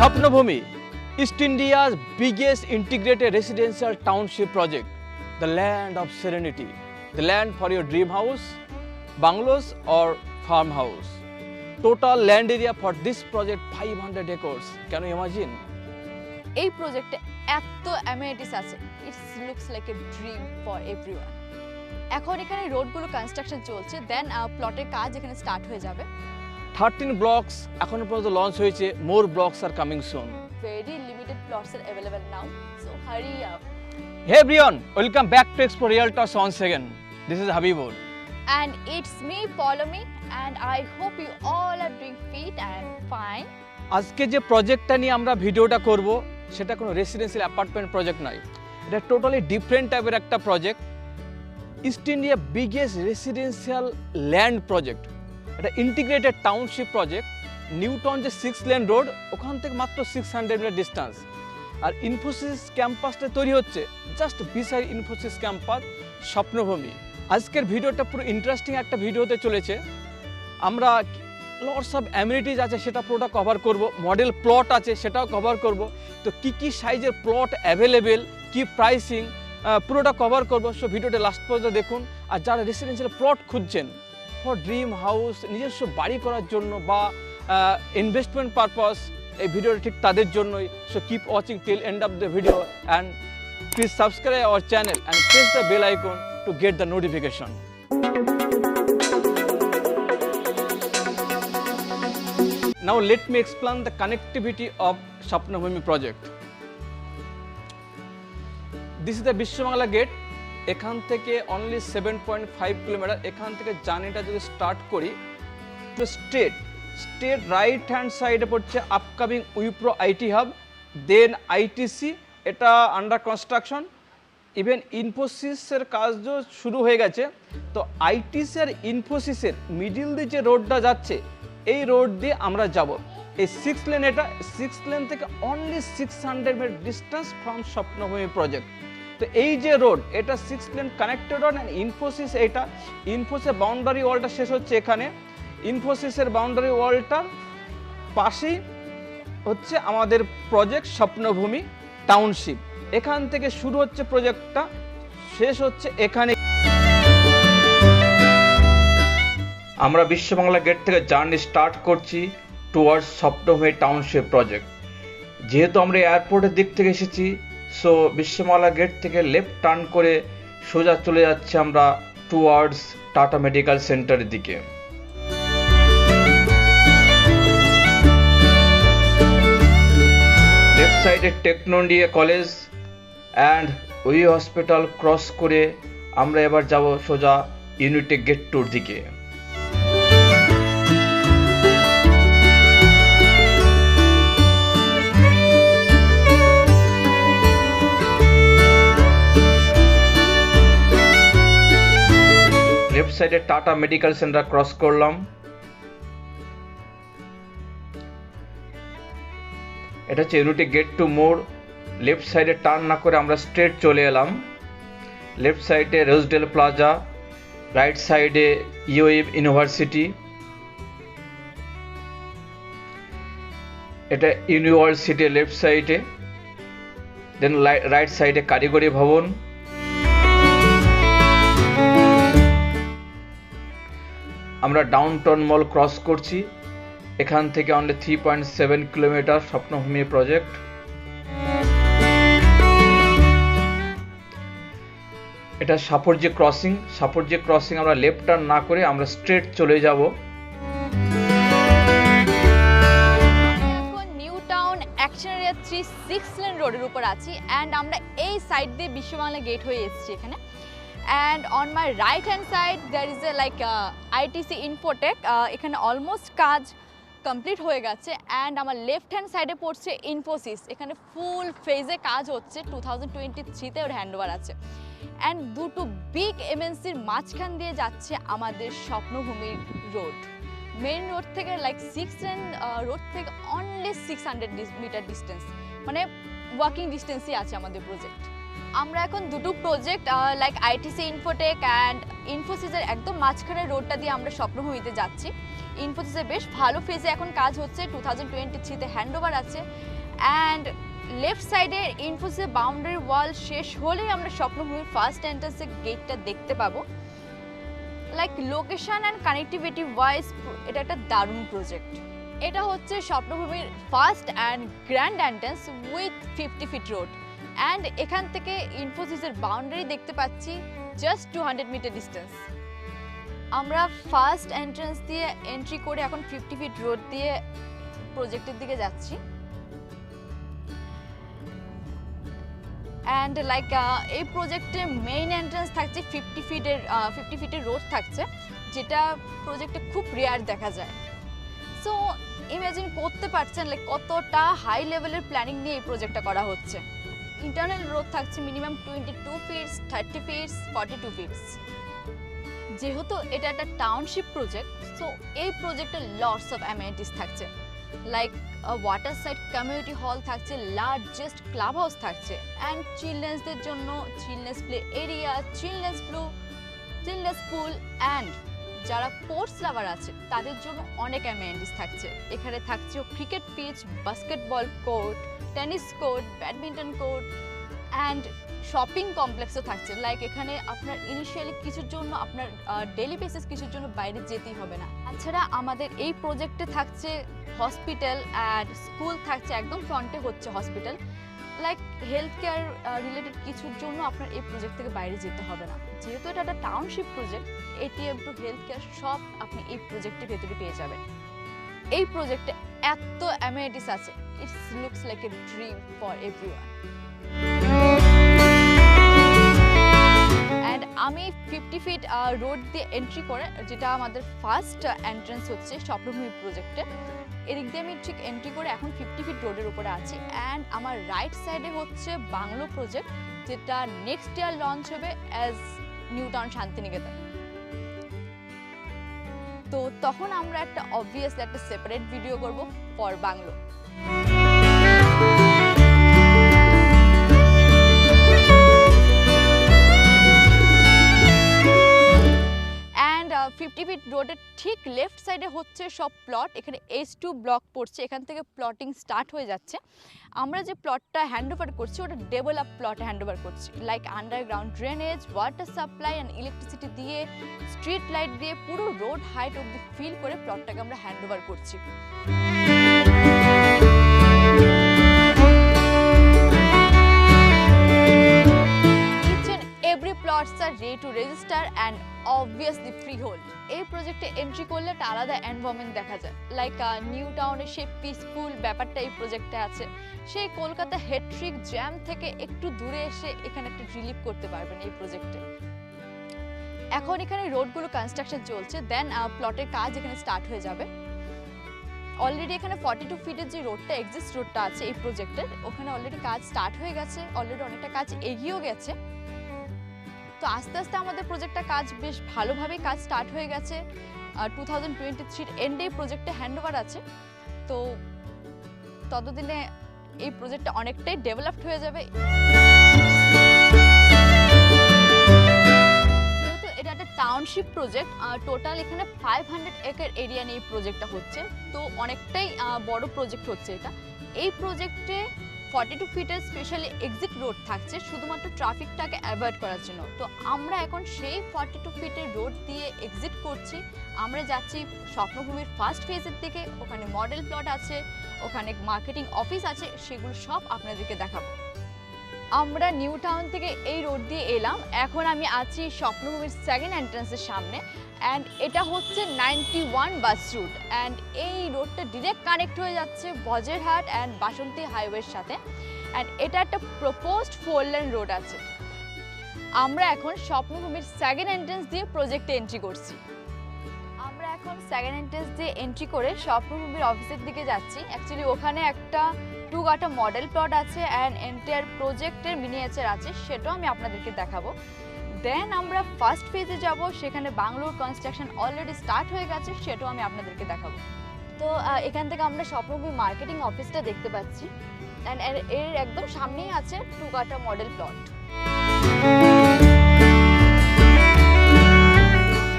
Sapnabhumi, East India's biggest integrated residential township project, the land of serenity, the land for your dream house, bungalows or farmhouse. Total land area for this project 500 acres. Can you imagine? এই প্রজেক্টে এত amenities আছে, it's looks like a dream for everyone. এখন এখানে রোডগুলো construction চলছে, দেন প্লটের কাজ এখানে স্টার্ট হয়ে যাবে। 13 blocks এখনো পর্যন্ত লঞ্চ হয়েছে, more blocks are coming soon. Very limited plots are available now, so hurry up. Hey everyone, welcome back to Expo Realtors once again. This is Habibur. And it's me, follow me, and I hope you all are doing fit and fine. আজকে যে প্রজেক্টটা নিয়ে আমরা ভিডিওটা করব সেটা কোনো residential apartment project নয়, এটা টোটালি ডিফারেন্ট টাইপের একটা project. East India biggest residential land project, এটা ইন্টিগ্রেটেড টাউনশিপ প্রজেক্ট। নিউটাউন যে 6 লেন রোড, ওখান থেকে মাত্র 600 মিটার ডিস্টেন্স। আর ইনফোসিস ক্যাম্পাসটা তৈরি হচ্ছে just beside Infosys campus Swapnobhumi. আজকের ভিডিওটা পুরো ইন্টারেস্টিং একটা ভিডিও হতে চলেছে। আমরা লটস অফ অ্যামিনিটিজ আছে সেটা পুরোটা কভার করব, মডেল প্লট আছে সেটাও কভার করব। তো কী সাইজের প্লট অ্যাভেলেবেল, কী প্রাইসিং, পুরোটা কভার করব। সো ভিডিওটা লাস্ট পর্যন্ত দেখুন। আর যারা রেসিডেন্সিয়াল প্লট খুঁজছেন ফর ড্রিম হাউস, নিজস্ব বাড়ি করার জন্য বা ইনভেস্টমেন্ট পারপাস, এই ভিডিওটা ঠিক তাদের জন্যই। So keep watching till end of the video and please subscribe our channel and press the bell icon to get the notification. Now let me explain the connectivity of Sapnabhumi project. This is the Bishwamangala gate. এখান থেকে only 7.5 kilometre. এখান থেকে জার্নিটা যদি start করি তো straight right hand সাইডে পড়ছে upcoming Wipro IT hub, then ITC, এটা আন্ডার কনস্ট্রাকশন। ইভেন ইনফোসিসের কাজও শুরু হয়ে গেছে। তো আইটিসি আর ইনফোসিসের মিডিল দিয়ে যে রোডটা যাচ্ছে, এই রোড দিয়ে আমরা যাব। এই 6 লেন, এটা 6 লেন থেকে only 600 metre distance from Swapnabhumi project. তো এই যে রোড, এটা 6 lane connected road. And Infosys, এটা ইনফোসিসের বাউন্ডারি ওয়ালটা শেষ হচ্ছে এখানে। ইনফোসিসের বাউন্ডারি ওয়ালটার পাশেই হচ্ছে আমাদের প্রজেক্ট স্বপ্নভূমি টাউনশিপ। এখান থেকে শুরু হচ্ছে প্রজেক্টটা, শেষ হচ্ছে এখানে। আমরা বিশ্ববাংলা গেট থেকে জার্নি স্টার্ট করছি টুয়ার্ডস স্বপ্নভূমি টাউনশিপ প্রজেক্ট। যেহেতু আমরা এয়ারপোর্টের দিক থেকে এসেছি, সো বিশ্ববাংলা গেট থেকে লেফট টার্ন করে সোজা চলে যাচ্ছে আমরা টুয়ার্ডস টাটা মেডিকেল সেন্টারের দিকে। লেফট সাইডে টেকনো ইন্ডিয়া কলেজ অ্যান্ড উই হসপিটাল ক্রস করে আমরা এবার যাব সোজা ইউনিটি গেট টুর দিকে। লেফট সাইডে টাটা মেডিকেল সেন্টার ক্রস করলাম। এটা হচ্ছে ইউনিটি গেট টু মোড়। লেফট সাইডে টার্ন না করে আমরা স্ট্রেট চলে এলাম। লেফট সাইডে রোজডেল প্লাজা, রাইট সাইডে ইউএম ইউনিভার্সিটি, এটা ইউনিভার্সিটি লেফট সাইডে। দেন রাইট সাইডে কারিগরি ভবন। আমরা ডাউনটাউন মল ক্রস করছি। এখান থেকে অনলি 3.7 কিলোমিটার স্বপ্নভূমি প্রজেক্ট। এটা সাপরজি ক্রসিং আমরা লেফট টার্ন না করে আমরা স্ট্রেট চলে যাব। এখন new town action area 6 lane রোডের উপর আছি, অ্যান্ড আমরা এই সাইড দিয়ে বিশ্ববাংলা গেট হয়ে এসেছি এখানে। And on my right hand side there is a like ITC Infotech, এখানে অলমোস্ট কাজ কমপ্লিট হয়ে গেছে। অ্যান্ড আমার লেফট হ্যান্ড সাইডে পড়ছে ইনফোসিস, এখানে ফুল ফেজে কাজ হচ্ছে, 2023-তে ওর হ্যান্ডওভার আছে। অ্যান্ড দুটো বিগ এমএনসির মাঝখান দিয়ে যাচ্ছে আমাদের স্বপ্নভূমির রোড। মেইন রোড থেকে লাইক 6 লেন রোড থেকে অনলি 600 মিটার ডিস্টেন্স, মানে ওয়াকিং ডিস্টেন্সই আছে আমাদের প্রজেক্ট। আমরা এখন দুটো project like ITC Infotech and ইনফোসিসের একদম মাঝখানের রোডটা দিয়ে আমরা স্বপ্নভূমিতে যাচ্ছি। ইনফোসিসের বেশ ভালো ফেজে এখন কাজ হচ্ছে, 2023-তে হ্যান্ডওভার আছে। অ্যান্ড লেফট সাইডে ইনফোসিসের বাউন্ডারি ওয়াল শেষ হলেই আমরা স্বপ্নভূমির ফার্স্ট এন্ট্রান্সের গেটটা দেখতে পাবো। Like location and connectivity wise এটা একটা দারুণ প্রজেক্ট। এটা হচ্ছে স্বপ্নভূমির first and grand entrance with 50 feet road. And এখান থেকে ইনফোসিসের বাউন্ডারি দেখতে পাচ্ছি জাস্ট 200 মিটার ডিস্টেন্স। আমরা ফার্স্ট এন্ট্রান্স দিয়ে এন্ট্রি করে এখন 50 ফিট রোড দিয়ে প্রজেক্টের দিকে যাচ্ছি। অ্যান্ড লাইক এই প্রজেক্টের মেইন এন্ট্রান্স থাকছে 50 ফিটের রোড থাকছে, যেটা প্রজেক্টে খুব রেয়ার দেখা যায়। সো ইমাজিন করতে পারছেন লাইক কতটা হাই লেভেলের প্ল্যানিং নিয়ে এই প্রজেক্টটা করা হচ্ছে। ইন্টারনাল রোড থাকছে মিনিমাম 22 ফিটস, 30 ফিটস, 42 ফিটস। যেহেতু এটা একটা টাউনশিপ প্রজেক্ট, সো এই প্রজেক্টে লটস অফ অ্যামেনিটিস থাকছে, like water side community hall থাকছে, লার্জেস্ট ক্লাব হাউস থাকছে, অ্যান্ড চিলড্রেন্সদের জন্য children's play area, children's pool, and যারা স্পোর্টস লাভার আছে তাদের জন্য অনেক অ্যামেনিটিস থাকছে। এখানে থাকছে cricket pitch, basketball court, tennis court, badminton court, and shopping কমপ্লেক্সও থাকছে। লাইক এখানে আপনার ইনিশিয়ালি কিছুর জন্য আপনার ডেলি বেসিস কিছুর জন্য বাইরে যেতেই হবে না। তাছাড়া আমাদের এই প্রজেক্টে থাকছে হসপিটাল অ্যান্ড স্কুল থাকছে, একদম ফ্রন্টে হচ্ছে hospital. Like health care related কিছুর জন্য আপনার এই প্রজেক্ট থেকে বাইরে যেতে হবে না। যেহেতু এটা একটা township project, ATM to health care সব আপনি এই প্রজেক্টের ভেতরে পেয়ে যাবেন। এই প্রজেক্টে এত অ্যামেনিটিস আছে, it's looks like a dream for everyone. And আমি 50 ফিট রোড দিয়ে এন্ট্রি করে, যেটা আমাদের ফার্স্ট এন্ট্রান্স হচ্ছে স্বপ্নভূমি প্রজেক্টে, এদিক দিয়ে আমি ঠিক এন্ট্রি করে এখন 50 ফিট রোডের উপরে আছি। অ্যান্ড আমার রাইট সাইডে হচ্ছে বাংলো প্রজেক্ট, যেটা নেক্সট ইয়ার লঞ্চ হবে অ্যাজ নিউ টাউন শান্তিনিকেতন। তো তখন আমরা একটা অবভিয়াসলি একটা সেপারেট ভিডিও করব ফর বাংলো। অ্যান্ড 50 ফিট রোডের ঠিক লেফট সাইডে হচ্ছে সব প্লট। এখানে H2 ব্লক পড়ছে, এখান থেকে প্লটিং স্টার্ট হয়ে যাচ্ছে। আমরা যে প্লটটা হ্যান্ডওভার করছি ওটা ডেভেলপ প্লট হ্যান্ডওভার করছি, like underground drainage, water supply and electricity দিয়ে, স্ট্রিট লাইট দিয়ে পুরো রোড হাইট অব্দি ফিল করে প্লটটাকে আমরা হ্যান্ডওভার করছি। Every plots are ready to register and obviously freehold. এই প্রজেক্টে এন্ট্রি করলে একটা আলাদা এনভায়রনমেন্ট দেখা যায়, লাইক নিউ টাউনে সেই পিসফুল ব্যাপারটা এই প্রজেক্টে আছে। সেই কলকাতা হেট্রিক জ্যাম থেকে একটু দূরে এসে এখানে একটা রিলিফ করতে পারবেন এই প্রজেক্টে। এখন এখানে রোডগুলো কনস্ট্রাকশন চলছে, দেন প্লটের কাজ এখানে স্টার্ট হয়ে যাবে। অলরেডি এখানে 42 ফিটের যে রোডটা এক্সিস্ট রোডটা আছে এই প্রজেক্টের, ওখানে অলরেডি কাজ স্টার্ট হয়ে গেছে, অলরেডি অনেকটা কাজ এগিয়েও গেছে। তো আস্তে আস্তে আমাদের প্রজেক্টটা কাজ বেশ ভালোভাবেই কাজ স্টার্ট হয়ে গেছে। 2023 এন্ডে এই প্রজেক্টে হ্যান্ডওভার আছে, তো ততদিনে এই প্রজেক্টটা অনেকটাই ডেভেলপড হয়ে যাবে। যেহেতু এটা একটা টাউনশিপ প্রজেক্ট, টোটাল এখানে 500 একর এরিয়া নিয়ে এই প্রজেক্টটা হচ্ছে, তো অনেকটাই বড় প্রজেক্ট হচ্ছে এটা। এই প্রজেক্টে 42 ফিটের স্পেশালি এক্সিট রোড থাকছে শুধুমাত্র ট্রাফিকটাকে অ্যাভয়েড করার জন্য। তো আমরা এখন সেই 42 ফিটের রোড দিয়ে এক্সিট করছি। আমরা যাচ্ছি স্বপ্নভূমির ফার্স্ট ফেজের দিকে। ওখানে মডেল প্লট আছে, ওখানে মার্কেটিং অফিস আছে, সেগুলো সব আপনাদেরকে দেখাবো। আমরা নিউ টাউন থেকে এই রোড দিয়ে এলাম, এখন আমি আছি স্বপ্নভূমির সেকেন্ড এন্ট্রান্সের সামনে। অ্যান্ড এটা হচ্ছে 91 বাস রুট, অ্যান্ড এই রোডটা ডিরেক্ট কানেক্ট হয়ে যাচ্ছে বজেরহাট অ্যান্ড বাসন্তী হাইওয়ের সাথে। অ্যান্ড এটা একটা প্রপোজড 4 লেন রোড আছে। আমরা এখন স্বপ্নভূমির সেকেন্ড এন্ট্রান্স দিয়ে প্রজেক্টে এন্ট্রি করছি। আমরা এখন সেকেন্ড এন্ট্রান্স দিয়ে এন্ট্রি করে স্বপ্নভূমির অফিসের দিকে যাচ্ছি। অ্যাকচুয়ালি ওখানে একটা 2 কাঠা মডেল প্লট আছে অ্যান্ড এন্টায়ার প্রজেক্টের মিনিয়েচার আছে, সেটাও আমি আপনাদেরকে দেখাবো। দেন আমরা ফার্স্ট ফেজে যাব, সেখানে বাংলোর কনস্ট্রাকশন অলরেডি স্টার্ট হয়ে গেছে, সেটাও আমি আপনাদেরকে দেখাবো। তো এখান থেকে আমরা স্বপ্নভূমি মার্কেটিং অফিসটা দেখতে পাচ্ছি, অ্যান্ড এর একদম সামনেই আছে 2 কাঠা মডেল প্লট।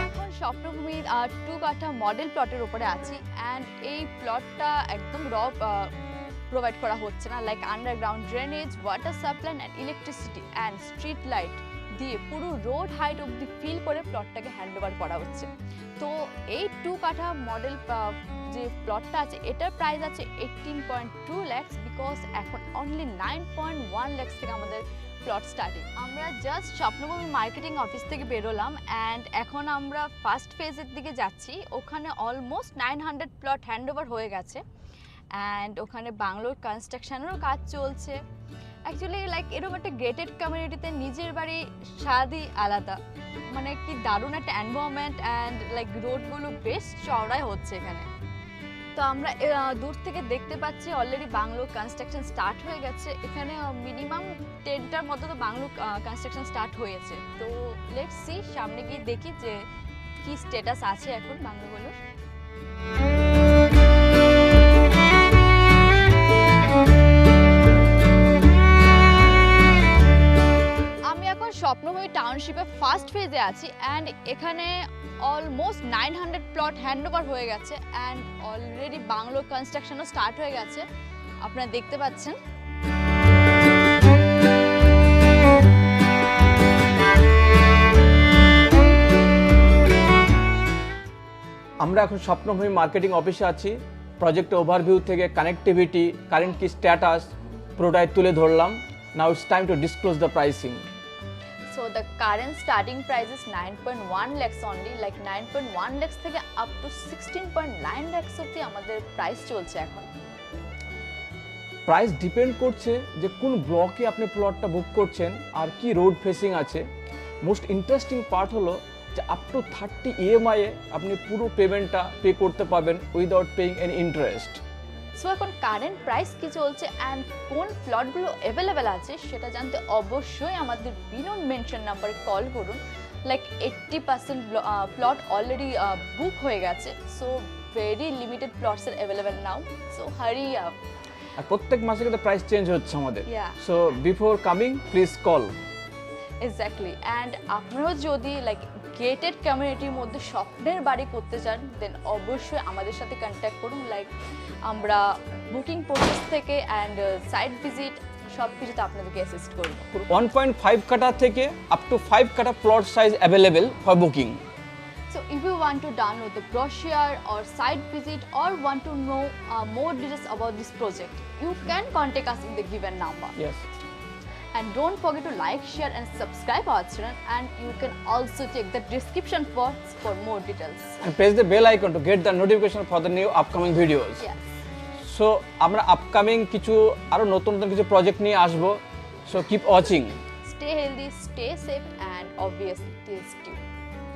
এখন স্বপ্নভূমির 2 কাঠা মডেল প্লটের উপরে আছি অ্যান্ড এই প্লটটা একদম র প্রোভাইড করা হচ্ছে না, like underground drainage, water supply and electricity and street light দিয়ে পুরো রোড হাইট অবধি ফিল করে প্লটটাকে হ্যান্ড ওভার করা হচ্ছে। তো এই 2 কাঠা মডেল যে প্লটটা আছে এটার প্রাইস আছে 18.2 lakhs, বিকজ এখন অনলি 9.1 lakhs থেকে আমাদের প্লট স্টার্টিং। আমরা জাস্ট স্বপ্নভূমি মার্কেটিং অফিস থেকে বেরোলাম অ্যান্ড এখন আমরা ফার্স্ট ফেজের দিকে যাচ্ছি। ওখানে অলমোস্ট 900 প্লট হ্যান্ড ওভার হয়ে গেছে অ্যান্ড ওখানে বাংলোর কনস্ট্রাকশনেরও কাজ চলছে। অ্যাকচুয়ালি লাইক এরকম একটা গ্রেটেড কমিউনিটিতে নিজের বাড়ি স্বাদই আলাদা, মানে কি দারুণ একটা এনভায়রনমেন্ট অ্যান্ড লাইক রোডগুলো বেশ চওড়াই হচ্ছে এখানে। তো আমরা দূর থেকে দেখতে পাচ্ছি অলরেডি বাংলো কনস্ট্রাকশন স্টার্ট হয়ে গেছে। এখানে মিনিমাম 10টার মতো তো বাংলো কনস্ট্রাকশন স্টার্ট হয়েছে। তো লেটস সি, সামনে গিয়ে দেখি যে কি স্ট্যাটাস আছে এখন বাংলোগুলোর। আমি এখন স্বপ্নভূমি টাউনশিপে ফার্স্ট ফেজে আছি অ্যান্ড এখানে অলমোস্ট 900 প্লট হ্যান্ড ওভার হয়ে গেছে অ্যান্ড অলরেডি বাংলো কনস্ট্রাকশনও স্টার্ট হয়ে গেছে, আপনারা দেখতে পাচ্ছেন। আমরা এখন স্বপ্নভূমি মার্কেটিং অফিসে আছি। প্রজেক্ট ওভারভিউ থেকে কানেক্টিভিটি, কারেন্ট কি স্ট্যাটাস পুরোটাই তুলে ধরলাম। Now it's time to disclose the pricing. So the current starting price is 9.1 lakhs only, like 9.1 lakhs থেকে up to 16.9 lakhs অবধি আমাদের প্রাইস চলছে এখন। প্রাইস ডিপেন্ড করছে যে কোন ব্লকে আপনি প্লটটা বুক করছেন আর কি রোড ফেসিং আছে। মোস্ট ইন্টারেস্টিং পার্ট হলো যে আপ টু 30 EMI এ আপনি পুরো পেমেন্টটা পে করতে পারবেন without paying any interest. So এখন কারেন্ট প্রাইস কি চলছে অ্যান্ড কোন প্লটগুলো অ্যাভেলেবেল আছে সেটা জানতে অবশ্যই আমাদের বিনোন মেনশন নাম্বারে কল করুন। লাইক 80% প্লট অলরেডি বুক হয়ে গেছে, সো ভেরি লিমিটেড প্লটস আর available now, so hurry up. আর প্রত্যেক মাসে কিন্তু প্রাইস চেঞ্জ হচ্ছে আমাদের। Yeah. So before coming please call. Exactly, and আপনারাও যদি লাইক গেটেড কমিউনিটির মধ্যে স্বপ্নের বাড়ি করতে চান দেন অবশ্যই আমাদের সাথে কন্ট্যাক্ট করুন। লাইক আমরা বুকিং প্রসেস থেকে অ্যান্ড সাইট ভিজিট সব কিছুতে আপনাদেরকে অ্যাসিস্ট করব। 1.5 কাঠা থেকে আপ টু 5 কাঠা plot size available for booking. So if you want to download the brochure or site visit or want to know more details about this project, you can contact us in the given number. Yes. And don't forget to like, share and subscribe our channel, and you can also check the description box for more details. And press the bell icon to get the notification for the new upcoming videos. Yes. So আমরা upcoming কিছু আরো নতুন নতুন কিছু project নিয়ে আসবো। So keep watching. Stay healthy, stay safe and obviously stay tuned.